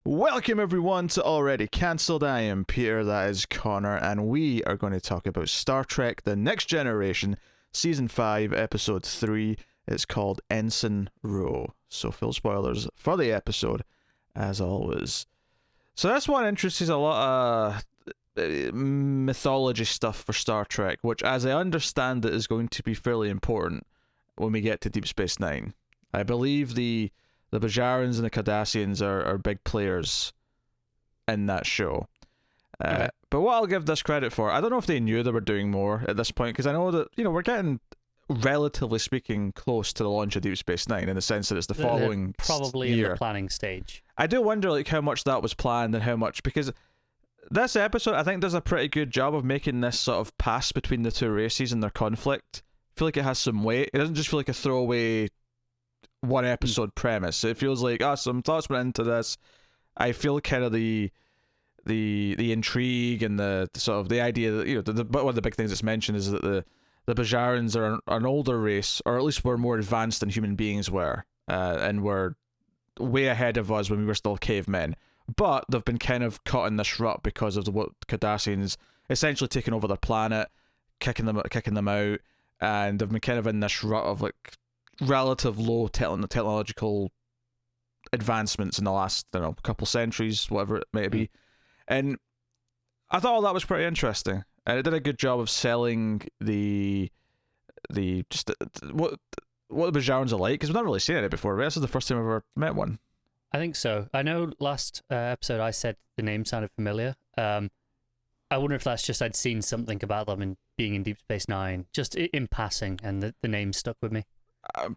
Welcome everyone to Already Cancelled. I am Peter, that is Connor, and we are going to talk about Star Trek The Next Generation, Season 5, Episode 3. It's called Ensign Ro. So full spoilers for the episode, as always. So this one introduces a lot of mythology stuff for Star Trek, which as I understand it is going to be fairly important when we get to Deep Space Nine. I believe the Bajarans and the Cardassians are big players in that show. Okay. But what I'll give this credit for, I don't know if they knew they were doing more at this point, because I know that, we're getting, relatively speaking, close to the launch of Deep Space Nine in the sense that it's the following probably year. in the planning stage. I do wonder how much that was planned and how much, because this episode, I think, does a pretty good job of making this sort of pass between the two races and their conflict. I feel like it has some weight. It doesn't just feel like a throwaway one episode premise. It feels like some thoughts went into this. I feel kind of the intrigue and the sort of the idea that one of the big things that's mentioned is that the Bajarans are an older race, or at least were more advanced than human beings were, and were way ahead of us when we were still cavemen. But they've been kind of caught in this rut because of what Cardassians essentially taking over their planet, kicking them out, and they've been kind of in this rut of like relative low technological advancements in the last, couple centuries, whatever it may be. And I thought all that was pretty interesting, and it did a good job of selling what the Bajarans are like, because we've not really seen it before, right? This is the first time I've ever met one. I think so. I know last episode I said the name sounded familiar. I wonder if that's just I'd seen something about them in being in Deep Space Nine, just in passing, and the name stuck with me.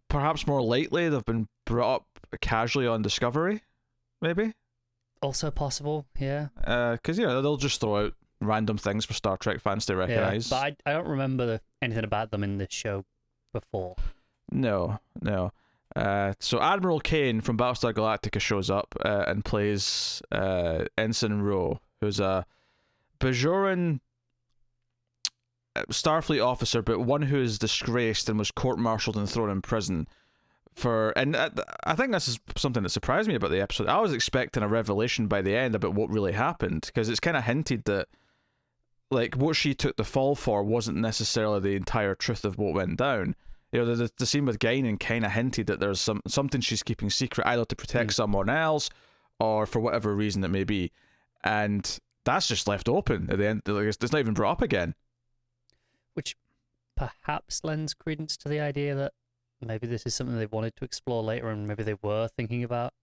Perhaps more lately they've been brought up casually on Discovery, maybe. Also possible, yeah. Because they'll just throw out random things for Star Trek fans to recognize. Yeah, but I don't remember anything about them in this show before. No. So Admiral Kane from Battlestar Galactica shows up and plays Ensign Ro, who's a Bajoran Starfleet officer, but one who is disgraced and was court-martialed and thrown in prison and I think this is something that surprised me about the episode. I was expecting a revelation by the end about what really happened, because it's kind of hinted that like what she took the fall for wasn't necessarily the entire truth of what went down. The scene with Guinan kind of hinted that there's something she's keeping secret, either to protect someone else or for whatever reason it may be, and that's just left open at the end. Like, it's not even brought up again. Which perhaps lends credence to the idea that maybe this is something they wanted to explore later, and maybe they were thinking about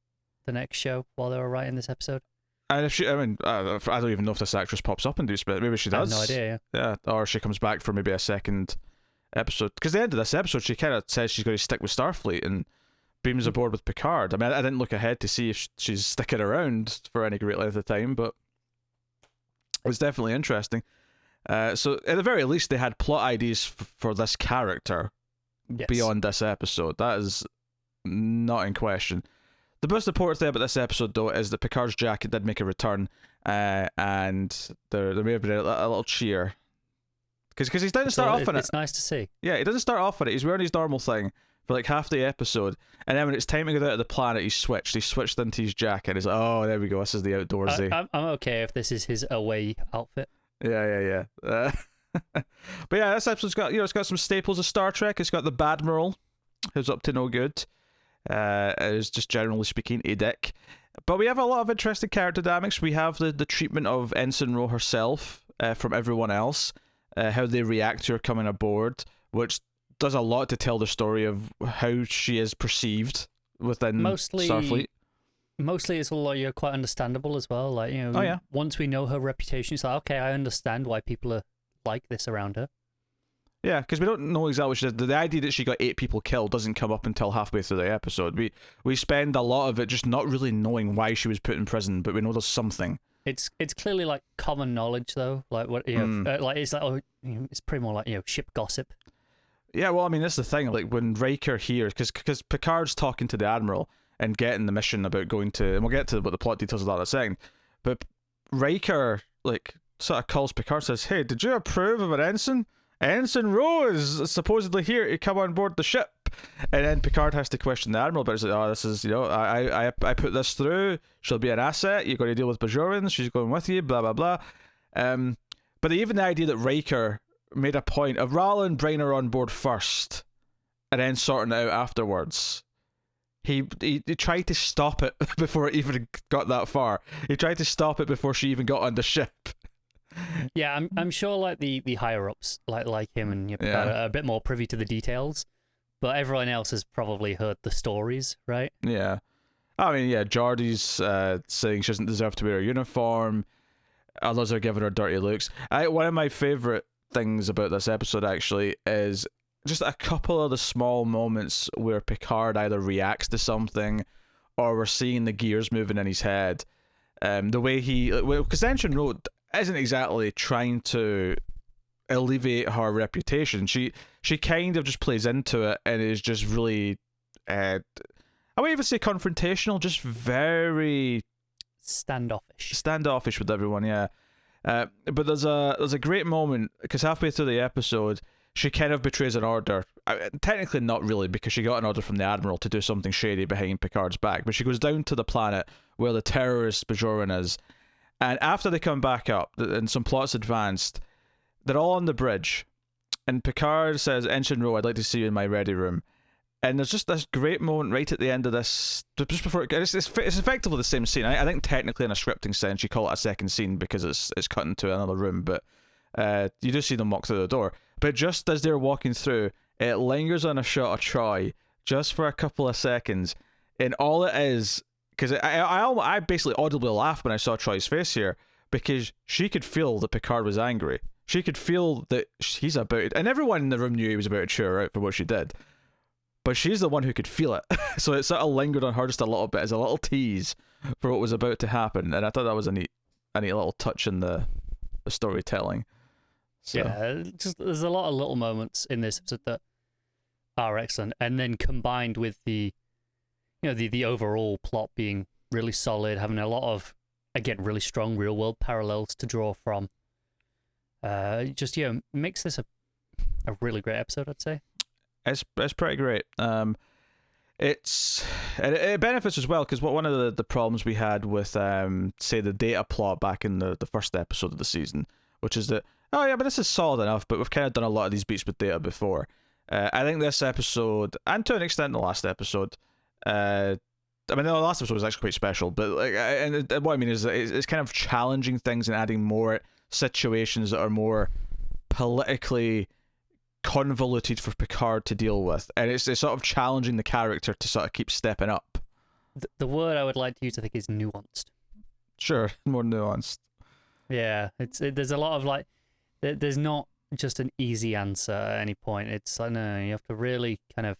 the next show while they were writing this episode. And if I don't even know if this actress pops up in Deep Space. Maybe she does. I have no idea. Yeah, or she comes back for maybe a second episode. Because at the end of this episode, she kind of says she's going to stick with Starfleet and beams aboard with Picard. I mean, I didn't look ahead to see if she's sticking around for any great length of time, but it was definitely interesting. So at the very least, they had plot ideas for this character beyond this episode. That is not in question. The most important thing about this episode, though, is that Picard's jacket did make a return, and there may have been a little cheer. Because he doesn't start off on it. It's nice to see. Yeah, he doesn't start off on it. He's wearing his normal thing for like half the episode, and then when it's time to get out of the planet, he's switched into his jacket. He's like, oh, there we go, this is the outdoorsy. I'm okay if this is his away outfit. Yeah. But yeah, this episode's got it's got some staples of Star Trek. It's got the Admiral, who's up to no good. Is just generally speaking a dick. But we have a lot of interesting character dynamics. We have the treatment of Ensign Ro herself from everyone else, how they react to her coming aboard, which does a lot to tell the story of how she is perceived within Starfleet. Mostly it's all quite understandable as well. Like, once we know her reputation, it's like, okay, I understand why people are like this around her. Yeah, because we don't know exactly what she did. The idea that she got 8 people killed doesn't come up until halfway through the episode. We spend a lot of it just not really knowing why she was put in prison, but we know there's something. It's clearly like common knowledge though. Like what like it's like it's pretty more like ship gossip. Yeah, well, I mean, that's the thing. Like when Riker hears, because Picard's talking to the Admiral and getting the mission about going to, and we'll get to what the plot details of that in a second. But Riker like sort of calls Picard, says, "Hey, did you approve of an ensign? Ensign Ro is supposedly here to come on board the ship." And then Picard has to question the Admiral, but it's like, oh, this is, I put this through. She'll be an asset. You're going to deal with Bajorans. She's going with you, blah, blah, blah. But even the idea that Riker made a point of, rather than bringing her on board first and then sorting it out afterwards, he tried to stop it before it even got that far. He tried to stop it before she even got on the ship. Yeah, I'm sure like the higher ups like him and are a bit more privy to the details, but everyone else has probably heard the stories, right? Yeah, I mean, yeah, Geordi's saying she doesn't deserve to wear a uniform. Others are giving her dirty looks. One of my favorite things about this episode actually is just a couple of the small moments where Picard either reacts to something or we're seeing the gears moving in his head. The way because Ensign Ro isn't exactly trying to alleviate her reputation. She kind of just plays into it and is just really, I wouldn't even say confrontational, just very standoffish with everyone. Yeah, but there's a great moment because halfway through the episode, she kind of betrays an order. Technically not really, because she got an order from the Admiral to do something shady behind Picard's back, but she goes down to the planet where the terrorist Bajoran is. And after they come back up and some plots advanced, they're all on the bridge. And Picard says, Ensign Ro, I'd like to see you in my ready room. And there's just this great moment right at the end of this, just before it's effectively the same scene. I think technically in a scripting sense, you call it a second scene because it's cut into another room, but you do see them walk through the door. But just as they're walking through, it lingers on a shot of Troy just for a couple of seconds. And all it is, because I basically audibly laughed when I saw Troy's face here, because she could feel that Picard was angry. She could feel that he's about it, and everyone in the room knew he was about to chew her out for what she did. But she's the one who could feel it, so it sort of lingered on her just a little bit as a little tease for what was about to happen, and I thought that was a neat little touch in the storytelling. So. Yeah, there's a lot of little moments in this episode that are excellent, and then combined with the overall plot being really solid, having a lot of, again, really strong real world parallels to draw from. Makes this a really great episode, I'd say. It's pretty great. It benefits as well because one of the problems we had with say the data plot back in the first episode of the season, which is that but this is solid enough, but we've kind of done a lot of these beats with data before. I think this episode, and to an extent the last episode, the last episode was actually quite special, but what I mean is that it's kind of challenging things and adding more situations that are more politically convoluted for Picard to deal with, and it's sort of challenging the character to sort of keep stepping up. The word I would like to use, I think, is nuanced. Sure, more nuanced. Yeah, there's a lot of there's not just an easy answer at any point. It's like, no, you have to really kind of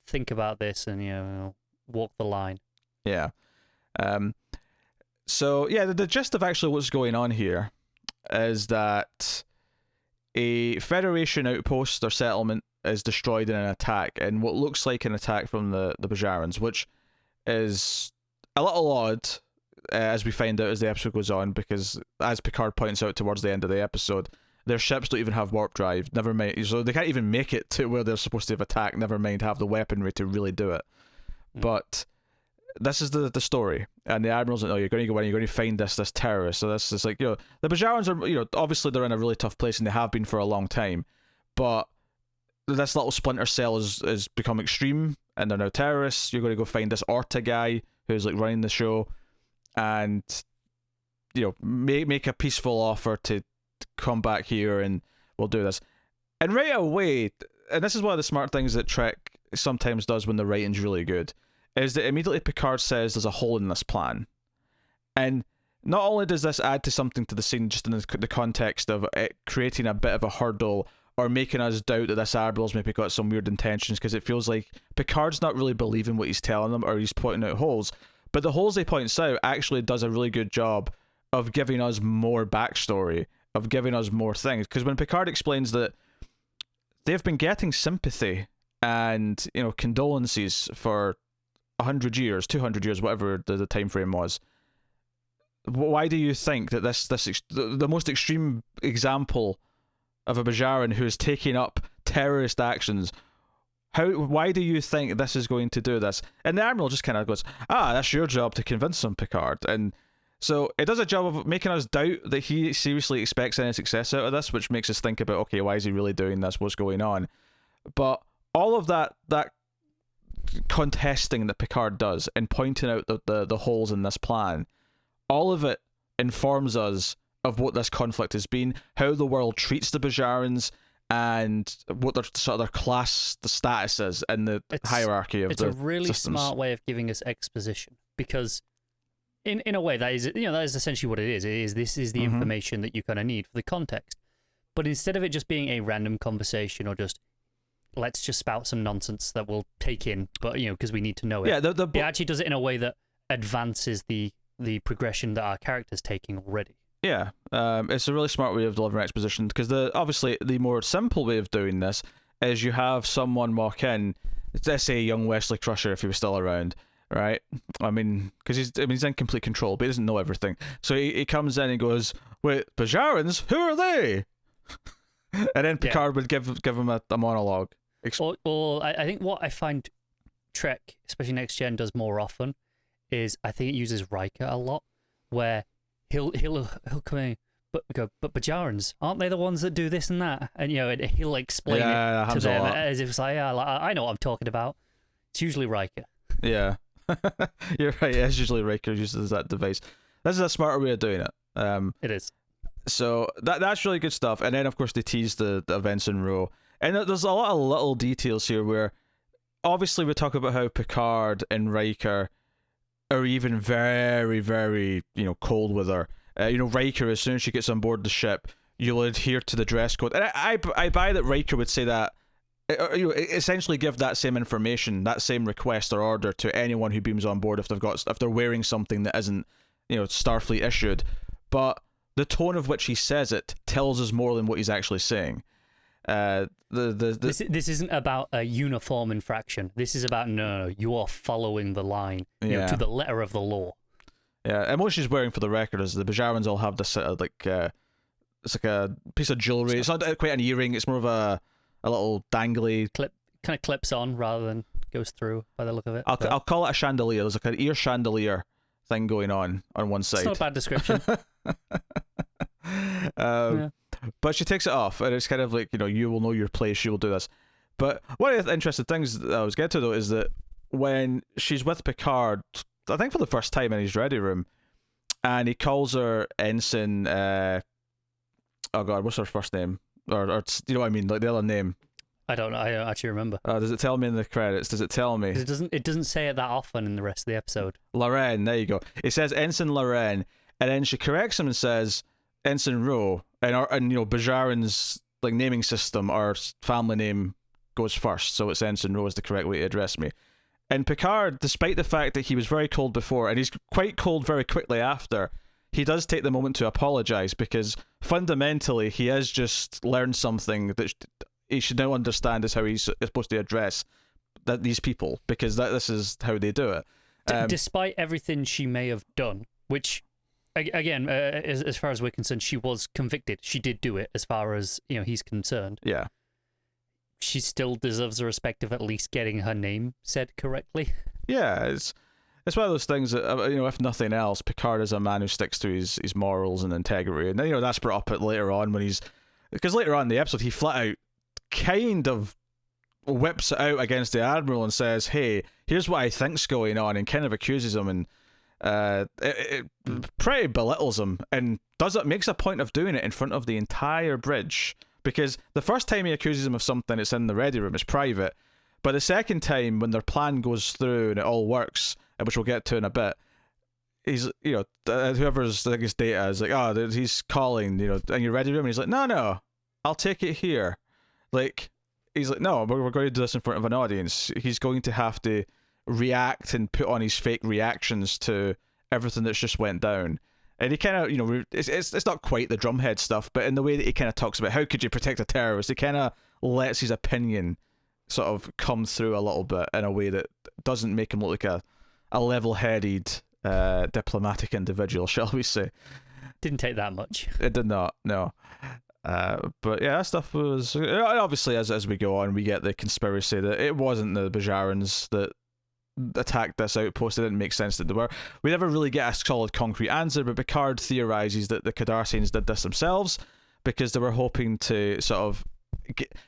think about this and walk the line. Yeah. So yeah, the gist of actually what's going on here is that a Federation outpost or settlement is destroyed in an attack, and what looks like an attack from the Bajarans, which is a little odd as we find out as the episode goes on, because as Picard points out towards the end of the episode, their ships don't even have warp drive, never mind, so they can't even make it to where they're supposed to have attacked, never mind have the weaponry to really do it. But this is the story, and the Admiral's like, you're going to go in, you're going to find this terrorist. So this is like, the Bajarans are, obviously they're in a really tough place, and they have been for a long time, but this little splinter cell is become extreme, and they're now terrorists. You're going to go find this Orta guy who's like running the show, and make a peaceful offer to come back here, and we'll do this. And right away, and this is one of the smart things that Trek sometimes does when the writing's really good, is that immediately Picard says there's a hole in this plan. And not only does this add to something to the scene just in the context of it creating a bit of a hurdle or making us doubt that this Admiral's maybe got some weird intentions, because it feels like Picard's not really believing what he's telling them, or he's pointing out holes. But the holes he points out actually does a really good job of giving us more backstory, of giving us more things. Because when Picard explains that they've been getting sympathy and condolences for 100 years, 200 years, whatever the time frame was, why do you think that the most extreme example of a Bajaran who is taking up terrorist actions, Why do you think this is going to do this? And the Admiral just kind of goes, that's your job to convince him, Picard. And so it does a job of making us doubt that he seriously expects any success out of this, which makes us think about, okay, why is he really doing this? What's going on? But all of that contesting that Picard does and pointing out the holes in this plan, all of it informs us of what this conflict has been, how the world treats the Bajarans, and what their sort of their class, the status is, and the hierarchy of the systems. It's a really smart way of giving us exposition, because in a way that is essentially what it is. This is the information that you kind of need for the context. But instead of it just being a random conversation or just let's just spout some nonsense that we'll take in, but because we need to know it. Yeah, it actually does it in a way that advances the progression that our character's taking already. Yeah, it's a really smart way of delivering exposition, because obviously the more simple way of doing this is you have someone walk in, let's say young Wesley Crusher if he was still around, right? I mean, because he's in complete control, but he doesn't know everything. So he comes in and goes, "Wait, Bajarans? Who are they?" And then Picard would give him a monologue. Or I think what I find Trek, especially Next Gen, does more often is I think it uses Riker a lot, where he'll come in, but Bajarans, aren't they the ones that do this and that? And and he'll explain it to them as if it's like, I know what I'm talking about. It's usually Riker. Yeah, you're right. It's usually Riker uses that device. This is a smarter way of doing it. It is. So that's really good stuff. And then of course they tease the events in Ro, and there's a lot of little details here where obviously we talk about how Picard and Riker are even very, very, cold with her. Riker, as soon as she gets on board the ship, you'll adhere to the dress code. And I buy that Riker would say that, essentially give that same information, that same request or order to anyone who beams on board if they're wearing something that isn't, Starfleet issued. But the tone of which he says it tells us more than what he's actually saying. This isn't about a uniform infraction. This is about no, you are following the line, to the letter of the law. Yeah, and what she's wearing, for the record, is the Bajarans all have this it's like a piece of jewelry. It's not quite an earring. It's more of a little dangly kind of clips on rather than goes through by the look of it. I'll call it a chandelier. There's like an ear chandelier thing going on one side. It's not a bad description. But she takes it off, and it's kind of like, you will know your place, you will do this. But one of the interesting things that I was getting to, though, is that when she's with Picard, I think for the first time in his ready room, and he calls her Ensign, oh god, what's her first name? Or you know what I mean, like the other name. I don't know, I don't actually remember. Does it tell me in the credits? Does it tell me? It doesn't say it that often in the rest of the episode. Lorraine, there you go. It says Ensign Lorraine, and then she corrects him and says Ensign Ro, and Bajaran's like naming system, our family name goes first, so it's Ensign Ro is the correct way to address me. And Picard, despite the fact that he was very cold before, and he's quite cold very quickly after, he does take the moment to apologize, because fundamentally he has just learned something that he should now understand is how he's supposed to address these people, because this is how they do it. Despite everything she may have done, which, again, as far as we're concerned, she was convicted. She did do it, as far as he's concerned. Yeah. She still deserves the respect of at least getting her name said correctly. Yeah, it's one of those things that, if nothing else, Picard is a man who sticks to his morals and integrity. And then, that's brought up later on because later on in the episode, he flat out kind of whips it out against the Admiral and says, hey, here's what I think's going on, and kind of accuses him, and it pretty belittles him, and makes a point of doing it in front of the entire bridge. Because the first time he accuses him of something, it's in the ready room, it's private. But the second time, when their plan goes through and it all works, which we'll get to in a bit, he's, whoever's like his data is like, oh, he's calling, in your ready room, and he's like, no, I'll take it here. Like, he's like, no, we're going to do this in front of an audience. He's going to have to react and put on his fake reactions to everything that's just went down. And he kind of, it's not quite the drumhead stuff, but in the way that he kind of talks about how could you protect a terrorist, he kind of lets his opinion sort of come through a little bit in a way that doesn't make him look like a level-headed, diplomatic individual, shall we say. Didn't take that much. It did not, no. But yeah, that stuff was obviously as we go on, we get the conspiracy that it wasn't the Bajarans that attacked this outpost. It didn't make sense that they were. We never really get a solid concrete answer, but Picard theorizes that the Cardassians did this themselves because they were hoping to sort of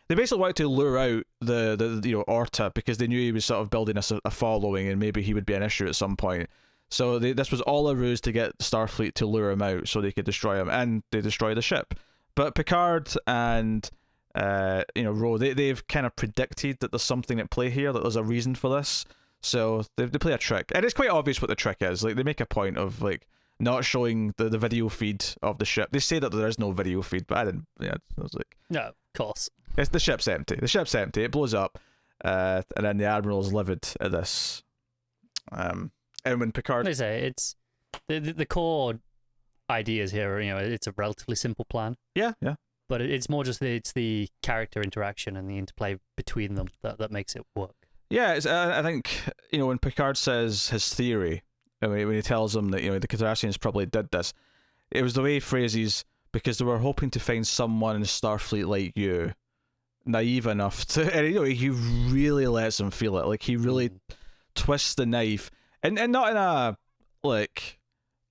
they basically wanted to lure out the Orta because they knew he was sort of building a following and maybe he would be an issue at some point. So this was all a ruse to get Starfleet to lure him out so they could destroy him, and they destroy the ship. But Picard and Ro, they've kind of predicted that there's something at play here, that there's a reason for this. So they play a trick, and it's quite obvious what the trick is. Like, they make a point of like not showing the video feed of the ship. They say that there is no video feed, but I didn't. Yeah, I was like, no, of course. It's the ship's empty. The ship's empty. It blows up, and then the Admiral's livid at this. And when Picard, I say it's the core ideas here. It's a relatively simple plan. Yeah. But it's more just it's the character interaction and the interplay between them that makes it work. Yeah, I think when Picard says his theory, when he tells him that the Cardassians probably did this, it was the way he phrases, because they were hoping to find someone in Starfleet like you, naive enough to, and he really lets him feel it. Like, he really twists the knife, and not in a like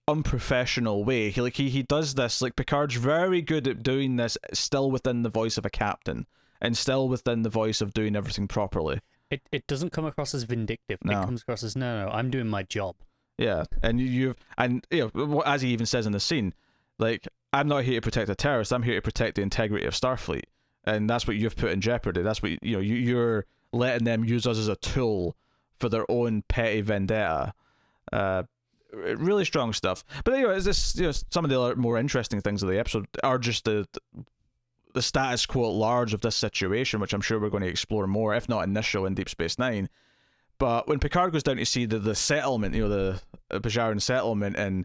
unprofessional way. He does this. Like, Picard's very good at doing this, still within the voice of a captain, and still within the voice of doing everything properly. It doesn't come across as vindictive. No. It comes across as no, I'm doing my job. Yeah, and as he even says in the scene, like, I'm not here to protect a terrorist. I'm here to protect the integrity of Starfleet, and that's what you've put in jeopardy. That's what you're letting them use us as a tool for their own petty vendetta. Really strong stuff. But is this some of the other more interesting things of the episode are just the status quo at large of this situation, which I'm sure we're going to explore more, if not initial, in Deep Space Nine. But when Picard goes down to see the settlement, the Bajaran settlement, and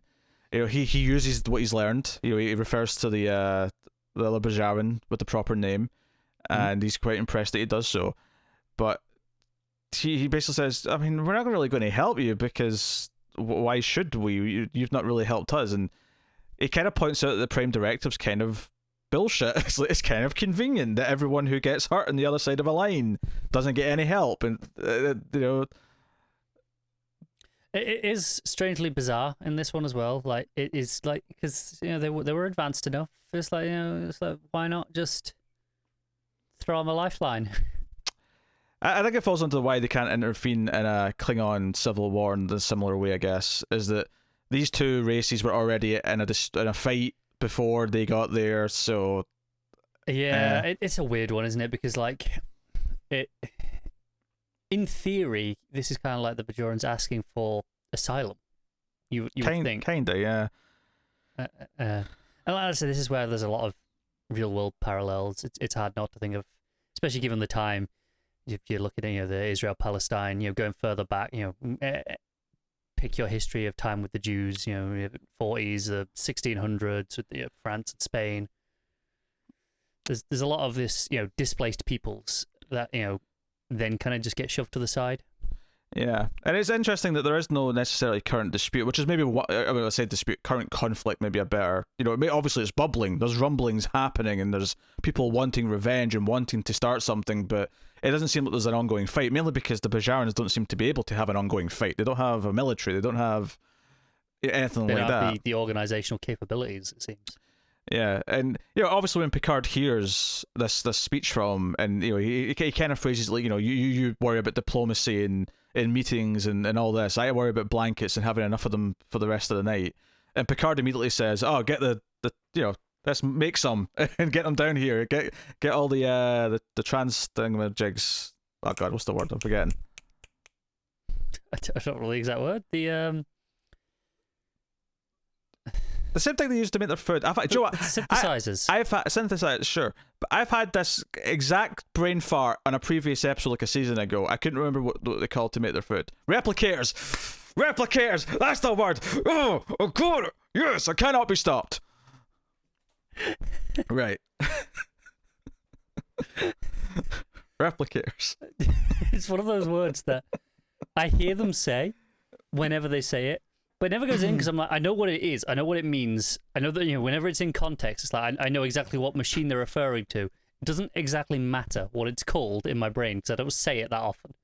he uses what he's learned. He refers to the Bajaran with the proper name, and he's quite impressed that he does so. But he basically says, I mean, we're not really going to help you because why should we? You've not really helped us. And he kind of points out that the Prime Directive's kind of bullshit. It's kind of convenient that everyone who gets hurt on the other side of a line doesn't get any help, and it is strangely bizarre in this one as well. Like, it is like, because they were advanced enough. It's like why not just throw them a lifeline? I think it falls into why they can't intervene in a Klingon civil war in a similar way. I guess is that these two races were already in a fight before they got there, so it's a weird one, isn't it? Because in theory, this is kind of like the Bajorans asking for asylum. You would think, kinda, yeah. And like I said, this is where there's a lot of real world parallels. It's hard not to think of, especially given the time. If you're looking at the Israel Palestine, going further back, pick your history of time with the Jews, 40s, 1600s with France and Spain. There's a lot of this, displaced peoples that, then kind of just get shoved to the side. Yeah, and it's interesting that there is no necessarily current dispute, which is maybe what I say dispute, current conflict, maybe a better, obviously it's bubbling, there's rumblings happening, and there's people wanting revenge and wanting to start something, but it doesn't seem like there's an ongoing fight, mainly because the Bajarans don't seem to be able to have an ongoing fight. They don't have a military, they don't have anything like that. The organizational capabilities, it seems. Yeah, and obviously when Picard hears this speech from, and he kind of phrases like, you worry about diplomacy and in meetings and all this. I worry about blankets and having enough of them for the rest of the night. And Picard immediately says, "Oh, get the let's make some and get them down here. Get all the trans thingamajigs. Oh God, what's the word? I'm forgetting. I don't know the exact word. The same thing they use to make their food. Synthesizers. I've had synthesizers, sure, but I've had this exact brain fart on a previous episode like a season ago. I couldn't remember what they called to make their food. Replicators. That's the word. Oh God, yes, I cannot be stopped. Right. Replicators. It's one of those words that I hear them say whenever they say it, But it never goes in because I'm like, I know what it is. I know what it means. I know that, whenever it's in context, it's like, I know exactly what machine they're referring to. It doesn't exactly matter what it's called in my brain because I don't say it that often.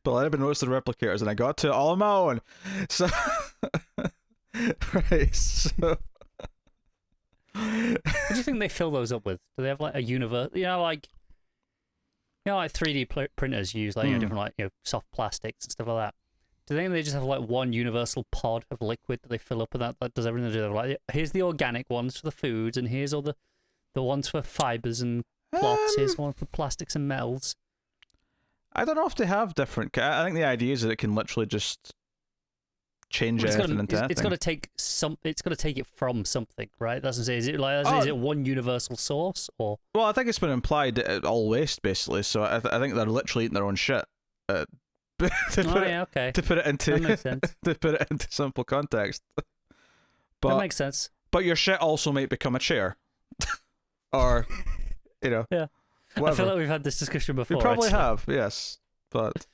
But I didn't notice the replicators, and I got to it all on my own. So, right. So, what do you think they fill those up with? Do they have like a universe? Like 3D printers use like different like soft plastics and stuff like that. Do they think they just have like one universal pod of liquid that they fill up with that does everything? They're like, here's the organic ones for the foods, and here's all the ones for fibers and cloths. Here's one for plastics and metals. I don't know if they have different. I think the idea is that it can literally just change anything into anything. It's got to take It's got to take it from something, right? That's what I'm saying. Is it like? Is it one universal source or? Well, I think it's been implied that all waste basically. So I think they're literally eating their own shit. To put it into that makes sense. To put it into simple context. That makes sense. But your shit also might become a chair, or Yeah. Whatever. I feel like we've had this discussion before. We probably have, yes. But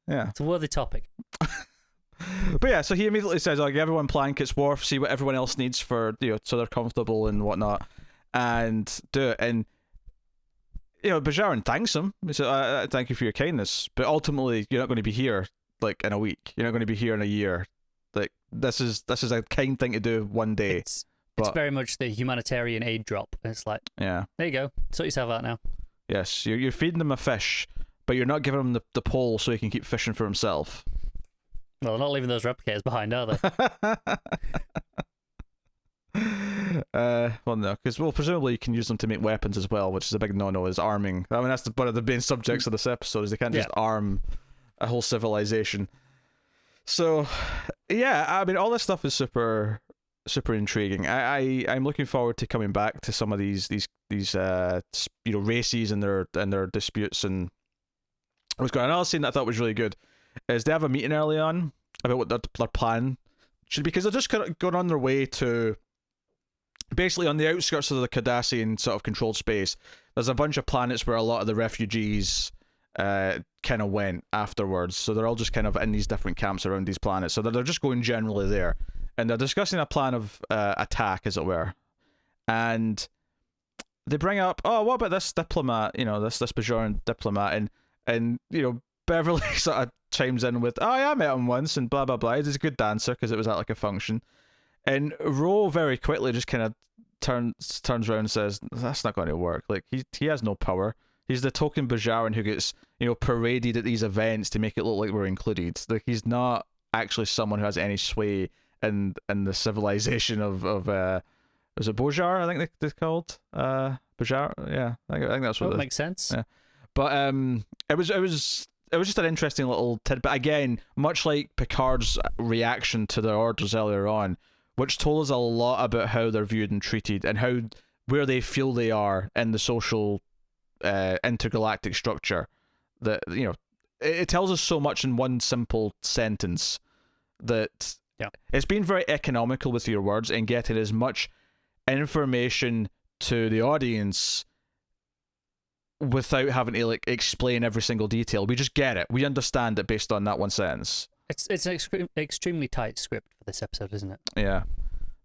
yeah, it's a worthy topic. But yeah, so he immediately says, "Like everyone blankets, Worf, see what everyone else needs for so they're comfortable and whatnot, and do it." And Bajoran thanks him. He said, "Thank you for your kindness, but ultimately, you're not going to be here like in a week. You're not going to be here in a year. Like this is a kind thing to do one day." It's very much the humanitarian aid drop. It's like, yeah, there you go, sort yourself out now. Yes, you're feeding him a fish, but you're not giving him the pole so he can keep fishing for himself. Well, they're not leaving those replicators behind, are they? Well, no, because presumably you can use them to make weapons as well, which is a big no-no. Is arming. I mean, that's one of the main subjects of this episode. Is they can't just arm a whole civilization. So, yeah, I mean, all this stuff is super intriguing. I'm looking forward to coming back to some of these races and their disputes and what's going on. Another scene that I thought was really good is they have a meeting early on about what their plan should be, because they're just kind of going on their way to basically on the outskirts of the Cardassian sort of controlled space. There's a bunch of planets where a lot of the refugees kind of went afterwards, so they're all just kind of in these different camps around these planets, so they're just going generally there, and they're discussing a plan of attack, as it were. And they bring up, what about this diplomat, this Bajoran diplomat, and Beverly sort of chimes in with, yeah, I met him once, and blah blah blah. He's a good dancer because it was at like a function. And Ro very quickly just kind of turns around and says, that's not going to work. Like he has no power. He's the token Bajoran who gets paraded at these events to make it look like we're included. Like he's not actually someone who has any sway in the civilization of was it Bojar? I think they're called Bajar. Yeah, I think that's what. That makes sense. Yeah, but it was just an interesting little tidbit. Again, much like Picard's reaction to the orders earlier on, which told us a lot about how they're viewed and treated, and where they feel they are in the social intergalactic structure. That it tells us so much in one simple sentence that it's been very economical with your words and getting as much information to the audience without having to explain every single detail. We just get it. We understand it based on that one sentence. It's an extremely tight script for this episode, isn't it? Yeah.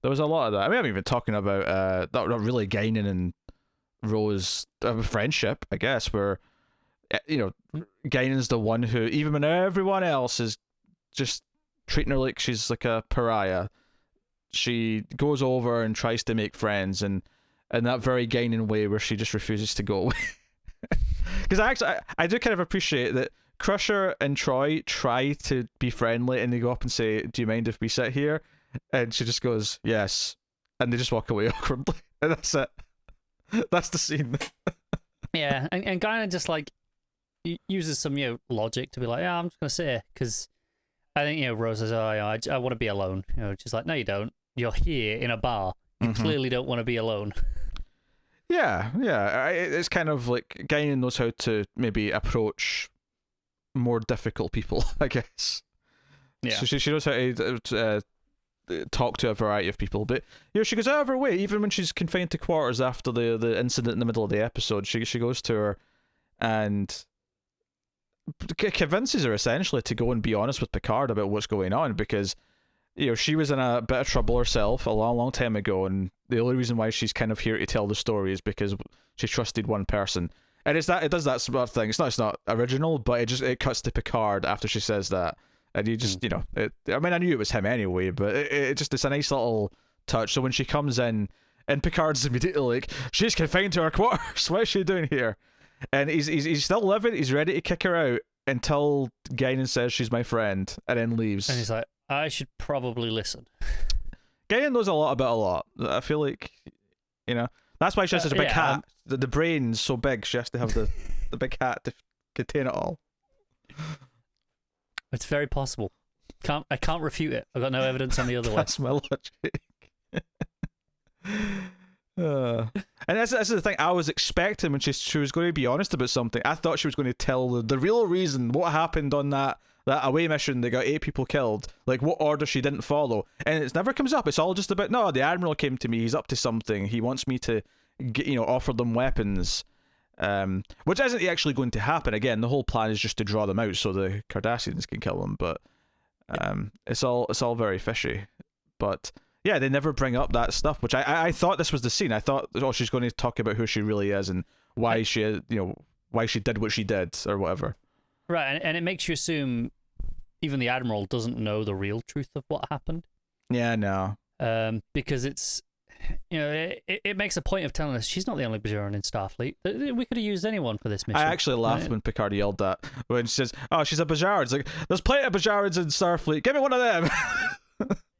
There was a lot of that. I mean, I'm even talking about not really Guinan and Ro's friendship, I guess, where Guinan's the one who, even when everyone else is just treating her like she's like a pariah, she goes over and tries to make friends, and in that very Guinan way where she just refuses to go away. Because I do kind of appreciate that Crusher and Troy try to be friendly, and they go up and say, do you mind if we sit here? And she just goes, yes, and they just walk away awkwardly, and that's it. That's the scene. Yeah, and Guinan just uses some logic to be like, yeah, I'm just gonna sit here because I think Rose says, I want to be alone. She's like, no, you don't. You're here in a bar. You clearly don't want to be alone. Yeah. It's kind of like Guinan knows how to maybe approach more difficult people, I guess. Yeah. So she knows how to talk to a variety of people, but she goes out of her way, even when she's confined to quarters after the incident in the middle of the episode. She goes to her and convinces her essentially to go and be honest with Picard about what's going on, because she was in a bit of trouble herself a long time ago, and the only reason why she's kind of here to tell the story is because she trusted one person. And it does that sort of thing. It's not original, but it cuts to Picard after she says that, and you just I knew it was him anyway, but it's a nice little touch. So when she comes in, and Picard's immediately like, she's confined to her quarters. What is she doing here? And he's still living. He's ready to kick her out until Guinan says she's my friend, and then leaves. And he's like, I should probably listen. Guinan knows a lot about a lot. I feel like, that's why she has such a big hat. The brain's so big, she has to have the big hat to contain it all. It's very possible. I can't refute it. I've got no evidence on the other way. That's my logic. And that's the thing. I was expecting when she was going to be honest about something. I thought she was going to tell the real reason what happened on that away mission that got 8 people killed, like what order she didn't follow, and it never comes up. It's all just about, no, the Admiral came to me, he's up to something, he wants me to offer them weapons, which isn't actually going to happen. Again, the whole plan is just to draw them out so the Cardassians can kill them, but it's all very fishy. But yeah, they never bring up that stuff, which I thought this was the scene. I thought, she's going to talk about who she really is and why she why she did what she did or whatever. Right, and it makes you assume even the Admiral doesn't know the real truth of what happened. Yeah, no. Because it's, it makes a point of telling us she's not the only Bajoran in Starfleet. We could have used anyone for this mission. I actually laughed when Picard yelled that. When she says, oh, she's a Bajoran. It's like, there's plenty of Bajarans in Starfleet. Give me one of them.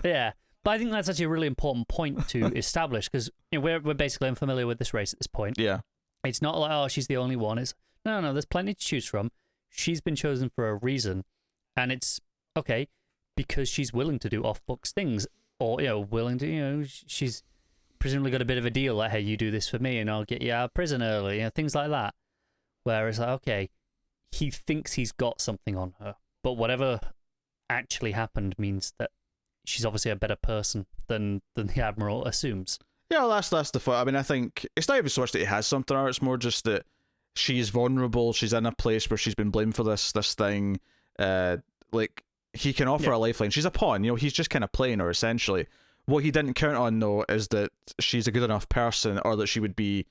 Yeah. But I think that's actually a really important point to establish, because we're basically unfamiliar with this race at this point. Yeah. It's not like, oh, she's the only one. It's, no, there's plenty to choose from. She's been chosen for a reason, and it's okay because she's willing to do off-books things, or willing to, she's presumably got a bit of a deal, like, hey, you do this for me and I'll get you out of prison early, things like that. Where it's like, okay, he thinks he's got something on her, but whatever actually happened means that she's obviously a better person than the Admiral assumes. Yeah, well, that's the fault. I mean, I think it's not even so much that he has something on her, it's more just that she's vulnerable, she's in a place where she's been blamed for this thing. Like, he can offer a lifeline. She's a pawn, he's just kind of playing her, essentially. What he didn't count on, though, is that she's a good enough person, or that she would be,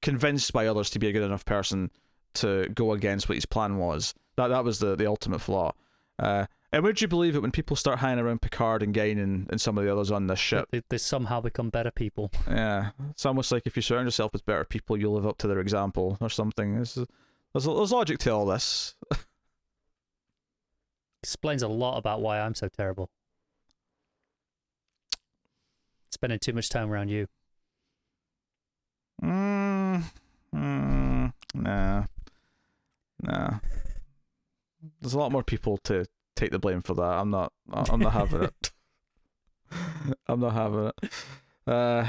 convinced by others to be a good enough person to go against what his plan was. That was the ultimate flaw. And would you believe it when people start hanging around Picard and Guinan and some of the others on this ship? They somehow become better people. Yeah. It's almost like if you surround yourself with better people, you'll live up to their example or something. There's logic to all this. Explains a lot about why I'm so terrible. Spending too much time around you. Nah. There's a lot more people to take the blame for that. I'm not having it. I'm not having it.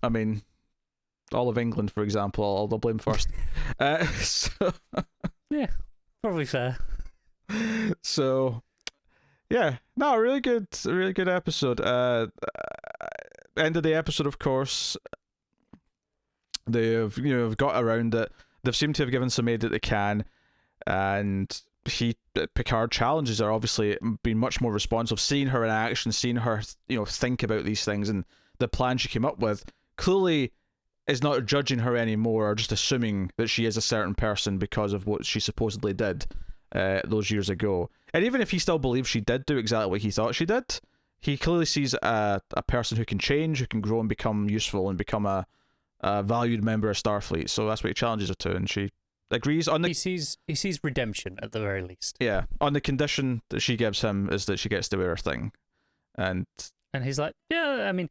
I mean, all of England, for example, I'll blame first. Yeah, probably fair. So, yeah, no, really good episode. End of the episode, of course. They've got around it. They've seemed to have given some aid that they can, and Picard challenges her, obviously being much more responsive, seeing her in action, seeing her think about these things, and the plan she came up with clearly is not judging her anymore or just assuming that she is a certain person because of what she supposedly did those years ago. And even if he still believes she did do exactly what he thought she did, he clearly sees a person who can change, who can grow and become useful and become a valued member of Starfleet. So that's what he challenges her to, and she agrees on the... He sees redemption at the very least. Yeah, on the condition that she gives him is that she gets to wear her thing. And he's like, yeah, I mean,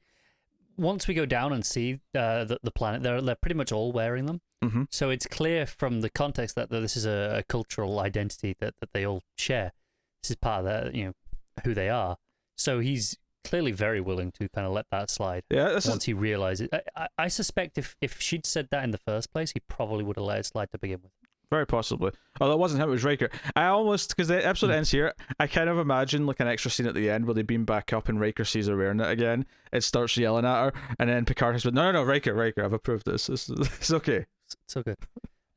once we go down and see the planet, they're pretty much all wearing them. Mm-hmm. So it's clear from the context that this is a cultural identity that they all share. This is part of their, who they are. So he's clearly very willing to kind of let that slide. Yeah, once he realizes. I suspect if she'd said that in the first place, he probably would have let it slide to begin with. Very possibly. Although it wasn't him, it was Riker. I almost, because the episode ends here, I kind of imagine like an extra scene at the end where they beam back up and Riker sees her wearing it again. It starts yelling at her, and then Picard has been, no, Riker, I've approved this. It's okay. It's so good.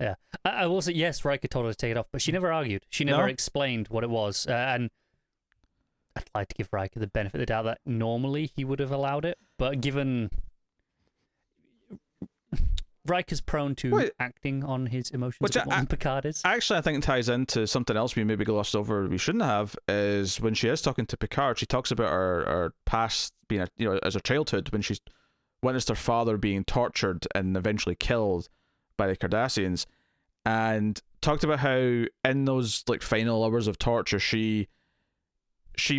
Yeah. I will say, yes, Riker told her to take it off, but she never argued. She never No? explained what it was. And I'd like to give Riker the benefit of the doubt that normally he would have allowed it, but given Riker's prone to acting on his emotions a bit more than Picard is. Actually, I think it ties into something else we maybe glossed over we shouldn't have, is when she is talking to Picard, she talks about her past being, as a childhood, when she's witnessed her father being tortured and eventually killed by the Cardassians, and talked about how in those final hours of torture, she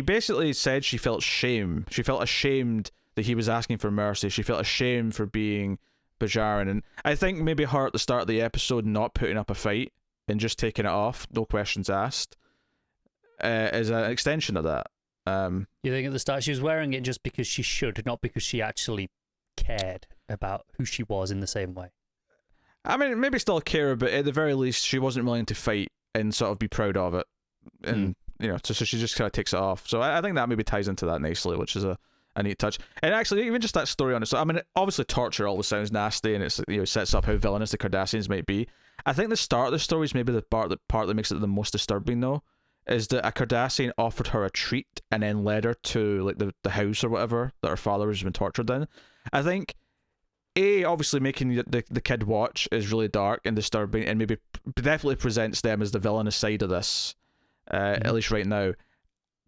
basically said she felt shame. She felt ashamed that he was asking for mercy. She felt ashamed for being Bajoran, and I think maybe her at the start of the episode not putting up a fight and just taking it off, no questions asked, is an extension of that. You think at the start she was wearing it just because she should, not because she actually cared about who she was in the same way? I mean, maybe still care, but at the very least, she wasn't willing to fight and sort of be proud of it, and so she just kind of takes it off. So I think that maybe ties into that nicely, which is a neat touch. And actually, even just that story on it. So I mean, obviously, torture always sounds nasty, and it's sets up how villainous the Cardassians might be. I think the start of the story is maybe the part that makes it the most disturbing, though, is that a Cardassian offered her a treat and then led her to the house or whatever that her father has been tortured in. I think obviously making the kid watch is really dark and disturbing, and maybe definitely presents them as the villainous side of this, at least right now.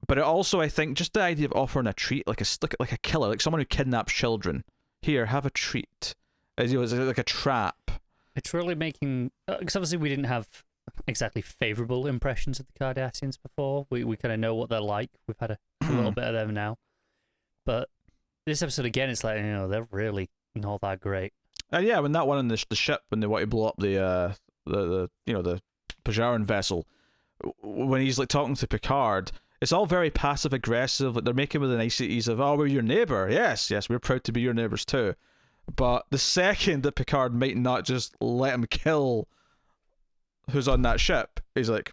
But it also, I think, just the idea of offering a treat, like a killer, like someone who kidnaps children. Here, have a treat. It's like a trap. It's really making, because obviously we didn't have exactly favourable impressions of the Cardassians before. We kind of know what they're like. We've had a little bit of them now. But this episode again, it's like, they're really not that great. Yeah, when that one on the ship, when they want to blow up the Bajoran vessel, when he's talking to Picard, it's all very passive aggressive. They're making with the niceties of, "Oh, we're your neighbor. Yes, we're proud to be your neighbors too." But the second that Picard might not just let him kill who's on that ship, he's like,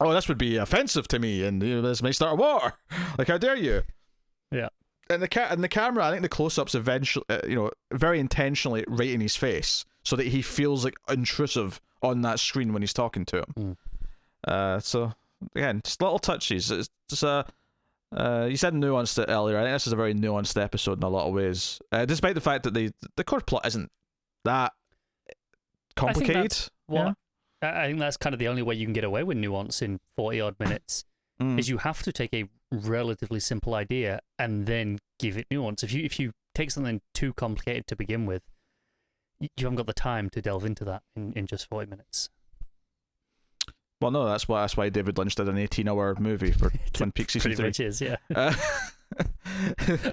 "Oh, this would be offensive to me, and this may start a war. Like, how dare you?" Yeah. And the camera, I think the close-ups eventually, very intentionally right in his face, so that he feels intrusive on that screen when he's talking to him. So again, just little touches. It's just you said nuanced it earlier. I think this is a very nuanced episode in a lot of ways, despite the fact that the core plot isn't that complicated. I think that's kind of the only way you can get away with nuance in 40-odd minutes. Is you have to take a relatively simple idea and then give it nuance. If you take something too complicated to begin with, you haven't got the time to delve into that in just 40 minutes. Well, no, that's why David Lynch did an 18-hour movie for Twin Peaks season 3. Pretty much is, yeah.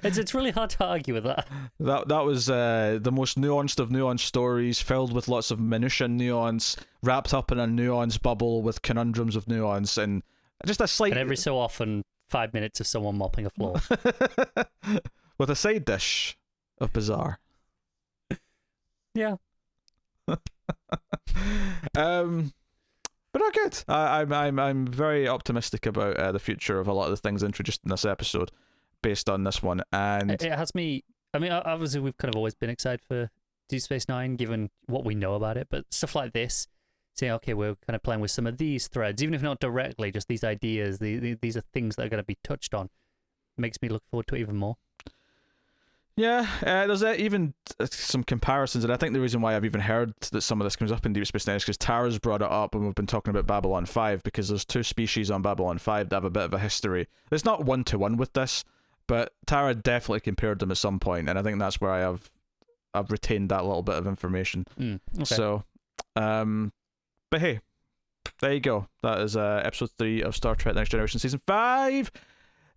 It's really hard to argue with that. That was the most nuanced of nuanced stories, filled with lots of minutiae nuance, wrapped up in a nuance bubble with conundrums of nuance, and just a slight... And every so often, 5 minutes of someone mopping a floor. With a side dish of bizarre. Yeah. But not good. I'm very optimistic about the future of a lot of the things introduced in this episode, based on this one, and it has me. I mean, obviously we've kind of always been excited for Deep Space Nine, given what we know about it. But stuff like this, saying, okay, we're kind of playing with some of these threads, even if not directly, just these ideas. These are things that are going to be touched on. Makes me look forward to it even more. Yeah, there's even some comparisons, and I think the reason why I've even heard that some of this comes up in Deep Space Nine is because Tara's brought it up when we've been talking about Babylon 5, because there's two species on Babylon 5 that have a bit of a history. It's not one-to-one with this, but Tara definitely compared them at some point, and I think that's where I've retained that little bit of information. Okay. So, but hey, there you go. That is episode 3 of Star Trek Next Generation Season 5.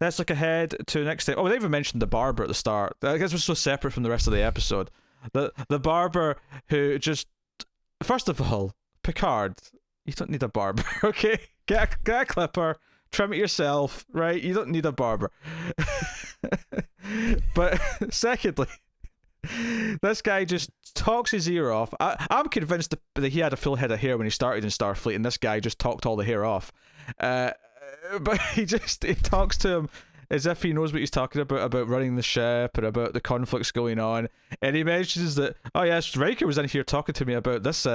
Let's look ahead to next time. Oh, they even mentioned the barber at the start. I guess it was so separate from the rest of the episode. The barber who just... First of all, Picard, you don't need a barber, okay? Get a clipper, trim it yourself, right? You don't need a barber. But secondly, this guy just talks his ear off. I'm convinced that he had a full head of hair when he started in Starfleet, and this guy just talked all the hair off. But he talks to him as if he knows what he's talking about running the ship and about the conflicts going on. And he mentions that, oh yes, Riker was in here talking to me about this,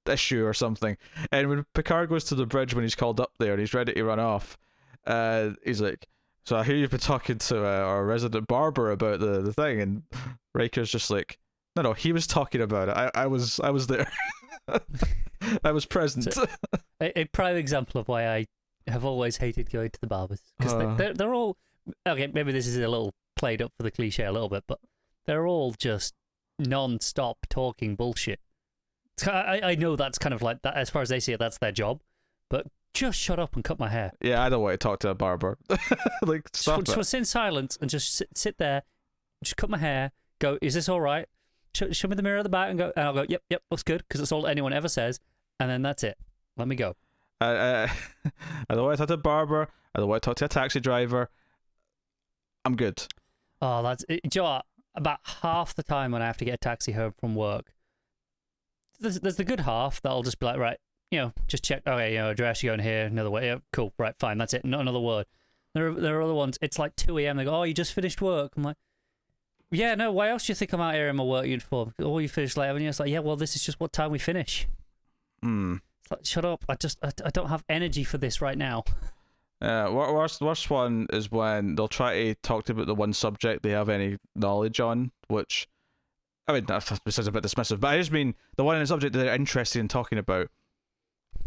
issue or something. And when Picard goes to the bridge when he's called up there and he's ready to run off, he's like, so I hear you've been talking to our resident barber about the thing, and Riker's just like, no, he was talking about it. I was there. I was present. So, a prime example of why I have always hated going to the barbers, because they're all okay. Maybe this is a little played up for the cliche a little bit, but they're all just non-stop talking bullshit. I know that's kind of like that as far as they see it. That's their job, but just shut up and cut my hair. Yeah, I don't want to talk to a barber. Like, stop it. Just sit in silence and just sit there, just cut my hair. Go, is this all right? Show me the mirror at the back and I'll go, yep, looks good, because that's all anyone ever says, and then that's it. Let me go. I don't want to talk to a barber. I don't want to talk to a taxi driver. I'm good. Oh, that's it. Do you know what? About half the time when I have to get a taxi home from work, there's the good half that'll just be like, right, just check. Okay, address, you're going here, another way. Yeah, cool, right, fine, that's it. Not another word. There are other ones. It's like 2 a.m. They go, oh, you just finished work. I'm like, yeah, no, why else do you think I'm out here in my work uniform? Oh, you finished late, haven't you? It's like, yeah, well, this is just what time we finish. It's like, shut up. I don't have energy for this right now. Worst one is when they'll try to talk about the one subject they have any knowledge on, which, I mean, this is a bit dismissive, but I just mean the one in the subject that they're interested in talking about,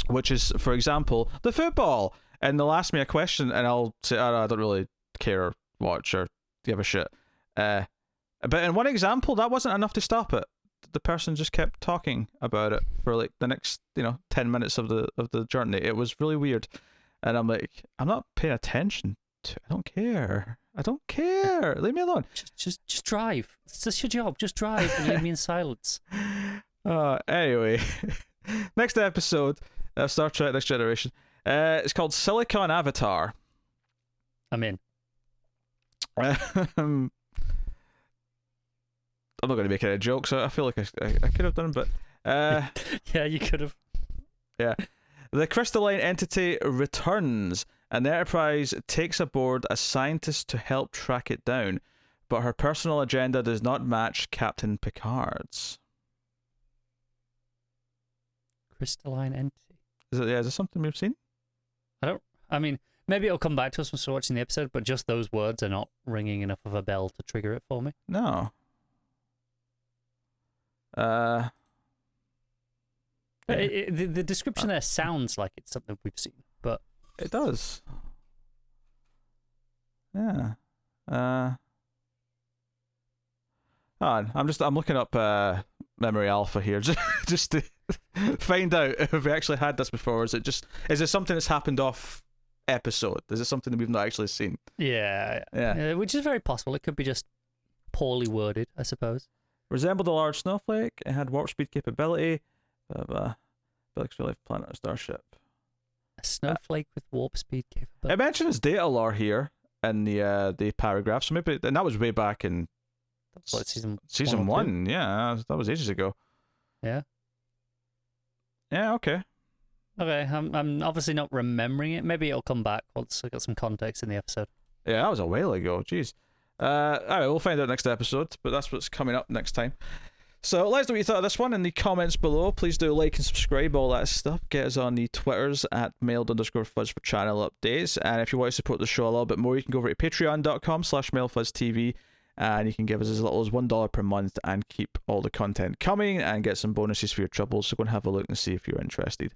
which is, for example, the football. And they'll ask me a question, and I'll say, I don't really care or watch or give a shit. But in one example, that wasn't enough to stop it. The person just kept talking about it for like the next, 10 minutes of the journey. It was really weird. And I'm like, I'm not paying attention to it. I don't care. Leave me alone. Just drive. It's just your job. Just drive and leave me in silence. Anyway, next episode, Star Trek Next Generation. It's called Silicon Avatar. I'm in. I'm not going to make any jokes. I feel like I could have done, but yeah, you could have. Yeah, the crystalline entity returns, and the Enterprise takes aboard a scientist to help track it down, but her personal agenda does not match Captain Picard's. Crystalline entity. Is it something we've seen? I mean, maybe it'll come back to us when we're watching the episode, but just those words are not ringing enough of a bell to trigger it for me. No. The description there sounds like it's something we've seen, but it does. Yeah. I'm looking up Memory Alpha here just to find out if we actually had this before. Is it something that's happened off episode? Is it something that we've not actually seen? Yeah. Which is very possible. It could be just poorly worded, I suppose. Resembled a large snowflake. It had warp speed capability. Felix real life planet or starship. A snowflake with warp speed capability. It mentions data lore here in the paragraph. So maybe, and that was way back in season one. Yeah, that was ages ago. Yeah. Yeah. Okay. Okay. I'm obviously not remembering it. Maybe it'll come back once I got some context in the episode. Yeah, that was a while ago. Jeez. Alright, we'll find out next episode, but that's what's coming up next time. So let us know what you thought of this one in the comments below. Please do like and subscribe, all that stuff. Get us on the Twitters at mailed_fuzz for channel updates. And if you want to support the show a little bit more, you can go over to patreon.com/mailfuzztv, and you can give us as little as $1 per month and keep all the content coming and get some bonuses for your troubles. So go and have a look and see if you're interested.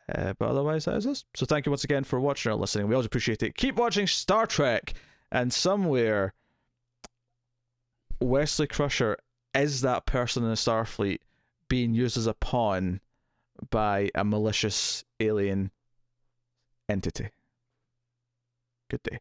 But otherwise, that is us. So thank you once again for watching or listening. We always appreciate it. Keep watching Star Trek, and somewhere Wesley Crusher is that person in the Starfleet being used as a pawn by a malicious alien entity. Good day.